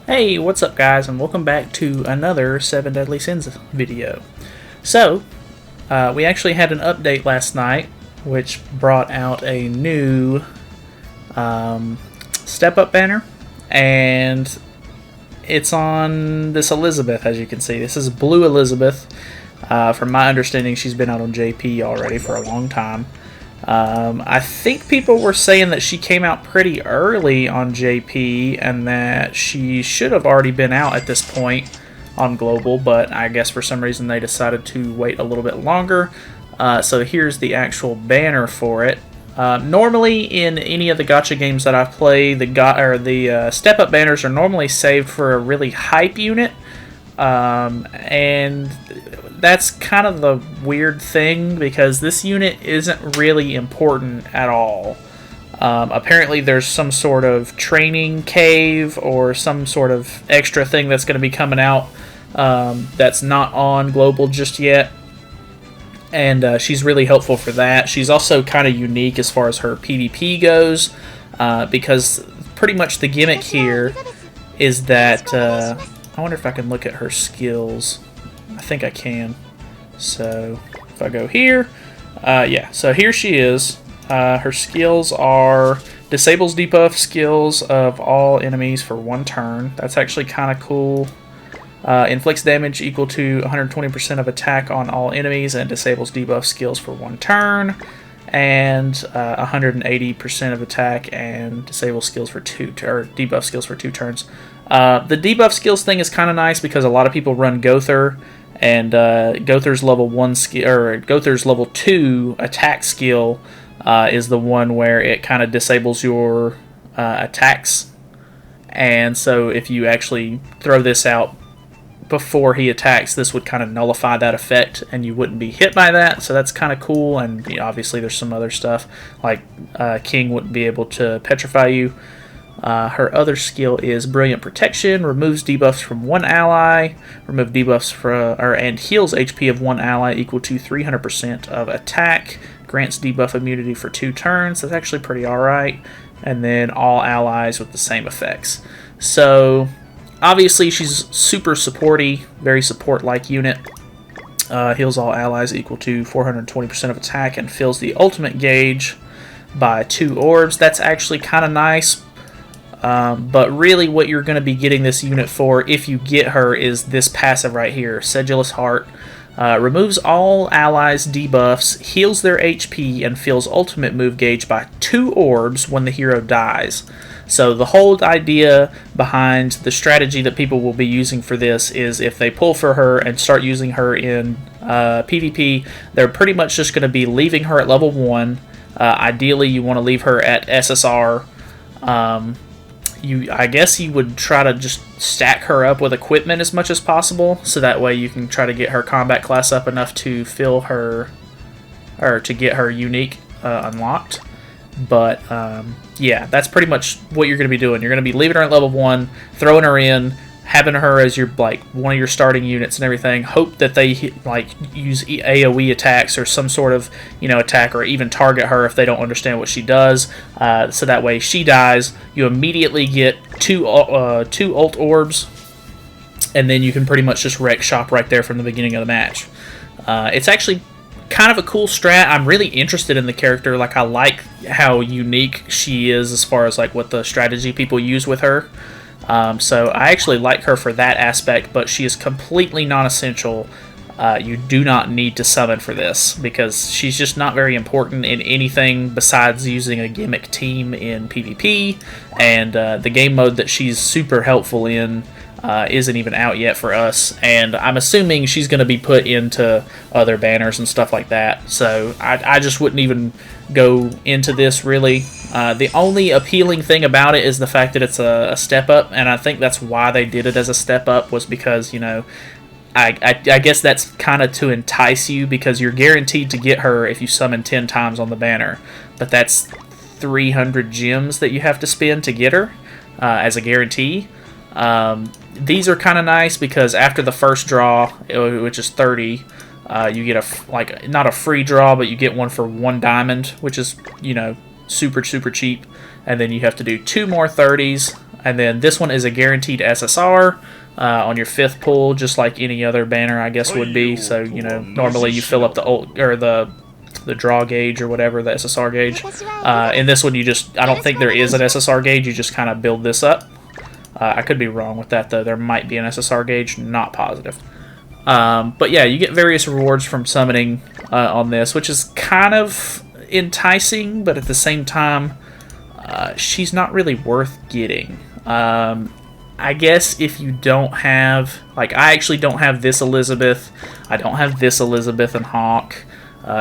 Hey, what's up guys, and welcome back to another 7 Deadly Sins video. So, we actually had an update last night, which brought out a new step-up banner, and it's on this Elizabeth, as you can see. This is Blue Elizabeth. From my understanding, she's been out on JP already for a long time. I think people were saying that she came out pretty early on JP and that she should have already been out at this point on Global, but I guess for some reason they decided to wait a little bit longer. So here's the actual banner for it. Normally in any of the gacha games that I've played, the step-up banners are normally saved for a really hype unit. And that's kind of the weird thing, because this unit isn't really important at all. Apparently there's some sort of training cave or some sort of extra thing that's going to be coming out that's not on Global just yet. And she's really helpful for that. She's also kind of unique as far as her PvP goes, because pretty much the gimmick here is that... I wonder if I can look at her skills. I think I can. So if I go here, yeah, so here she is. Her skills are disables debuff skills of all enemies for 1 turn. That's actually kind of cool. Inflicts damage equal to 120% of attack on all enemies and disables debuff skills for 1 turn. And 180% of attack and disable skills for debuff skills for 2 turns. The debuff skills thing is kind of nice because a lot of people run Gother, and Gother's level 1 skill, or Gother's level 2 attack skill is the one where it kind of disables your attacks. And so if you actually throw this out before he attacks, this would kind of nullify that effect and you wouldn't be hit by that, so that's kind of cool. And you know, obviously there's some other stuff like King wouldn't be able to petrify you. Her other skill is Brilliant Protection, removes debuffs from 1 ally, remove debuffs and heals HP of 1 ally equal to 300% of attack, grants debuff immunity for 2 turns. That's actually pretty alright. And then all allies with the same effects. So obviously she's super supporty, very support-like unit. Heals all allies equal to 420% of attack and fills the ultimate gauge by 2 orbs. That's actually kind of nice. But really what you're going to be getting this unit for, if you get her, is this passive right here, Sedulous Heart. Removes all allies' debuffs, heals their HP, and fills ultimate move gauge by 2 orbs when the hero dies. So the whole idea behind the strategy that people will be using for this is if they pull for her and start using her in PvP, they're pretty much just going to be leaving her at level 1. Ideally, you want to leave her at SSR. I guess you would try to just stack her up with equipment as much as possible, so that way you can try to get her combat class up enough to fill her, or to get her unique unlocked. But yeah, that's pretty much what you're going to be doing. You're going to be leaving her at level 1, throwing her in, having her as your one of your starting units and everything. Hope that they use AoE attacks or some sort of attack, or even target her if they don't understand what she does. So that way she dies, you immediately get 2 ult orbs, and then you can pretty much just wreck shop right there from the beginning of the match. It's actually kind of a cool strat. I'm really interested in the character. I like how unique she is as far as what the strategy people use with her. So I actually like her for that aspect, but she is completely non-essential. You do not need to summon for this, because she's just not very important in anything besides using a gimmick team in PvP, and the game mode that she's super helpful in isn't even out yet for us, and I'm assuming she's going to be put into other banners and stuff like that, so I just wouldn't even go into this really. The only appealing thing about it is the fact that it's a step up, and I think that's why they did it as a step up, was because I guess that's kind of to entice you, because you're guaranteed to get her if you summon 10 times on the banner, but that's 300 gems that you have to spend to get her as a guarantee. These are kind of nice because after the first draw, which is 30, you get not a free draw, but you get one for 1 diamond, which is super cheap. And then you have to do 2 more 30s, And then this one is a guaranteed SSR on your 5th pull, just like any other banner, I guess, would be. So, you know, normally you fill up the ult, or the draw gauge or whatever, the SSR gauge. In this one, I don't think there is an SSR gauge. You just kind of build this up. I could be wrong with that, though. There might be an SSR gauge, not positive. But yeah, you get various rewards from summoning on this, which is kind of enticing, but at the same time, she's not really worth getting. I guess if you don't have, like, I actually don't have this Elizabeth. I don't have this Elizabeth and Hawk.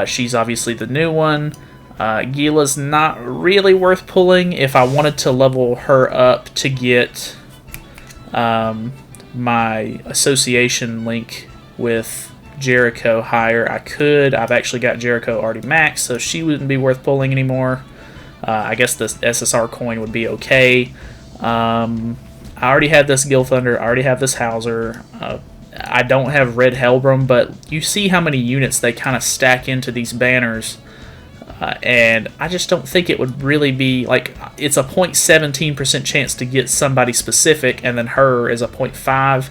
She's obviously the new one. Gila's not really worth pulling. If I wanted to level her up to get my association link with Jericho higher, I could. I've actually got Jericho already maxed, so she wouldn't be worth pulling anymore. I guess the SSR coin would be okay. I already have this Gil Thunder. I already have this Hauser. I don't have Red Helbram, but you see how many units they kind of stack into these banners. And I just don't think it would really be, like, it's a 0.17% chance to get somebody specific, and then her is a 0.5.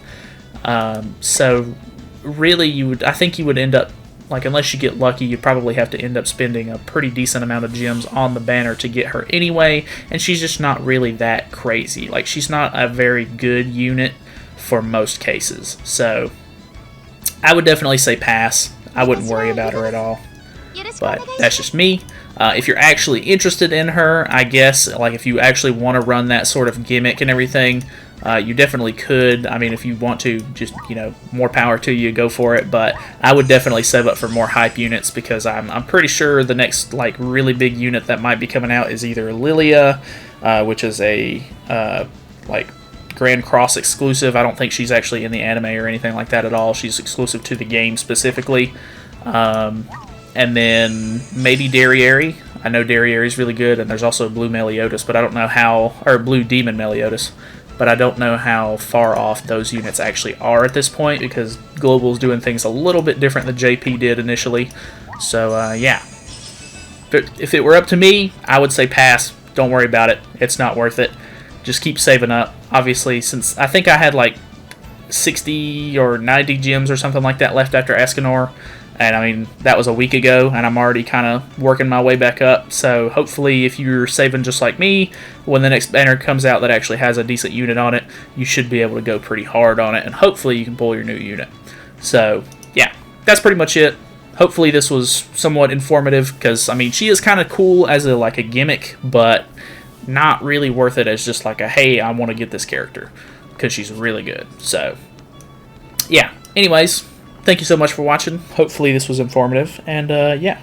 So really, I think you would end up, like, unless you get lucky, you probably have to end up spending a pretty decent amount of gems on the banner to get her anyway, and she's just not really that crazy. Like, she's not a very good unit for most cases. So I would definitely say pass. I wouldn't worry about her at all. But that's just me. If you're actually interested in her, I guess, like, if you actually want to run that sort of gimmick and everything, you definitely could. I mean, if you want to, just, you know, more power to you, go for it. But I would definitely save up for more hype units, because I'm pretty sure the next, like, really big unit that might be coming out is either Lilia, which is a like, Grand Cross exclusive. I don't think she's actually in the anime or anything like that at all. She's exclusive to the game specifically. And then maybe Derriere. I know Derriere is really good, and there's also Blue Meliodas, but I don't know how, or Blue Demon Meliodas, but I don't know how far off those units actually are at this point, because Global's doing things a little bit different than JP did initially. So, yeah. If it were up to me, I would say pass. Don't worry about it. It's not worth it. Just keep saving up. Obviously, since I think I had like 60 or 90 gems or something like that left after Escanor, and I mean, that was a week ago, and I'm already kind of working my way back up. So hopefully, if you're saving just like me, when the next banner comes out that actually has a decent unit on it, you should be able to go pretty hard on it, and hopefully you can pull your new unit. So yeah, that's pretty much it. Hopefully this was somewhat informative, because I mean, she is kind of cool as a gimmick, but not really worth it as just like a, hey, I want to get this character, because she's really good. So yeah, anyways, thank you so much for watching. Hopefully this was informative. And yeah,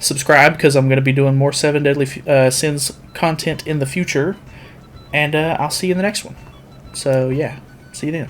subscribe, because I'm going to be doing more 7 Deadly Sins content in the future. And I'll see you in the next one. So yeah, see you then.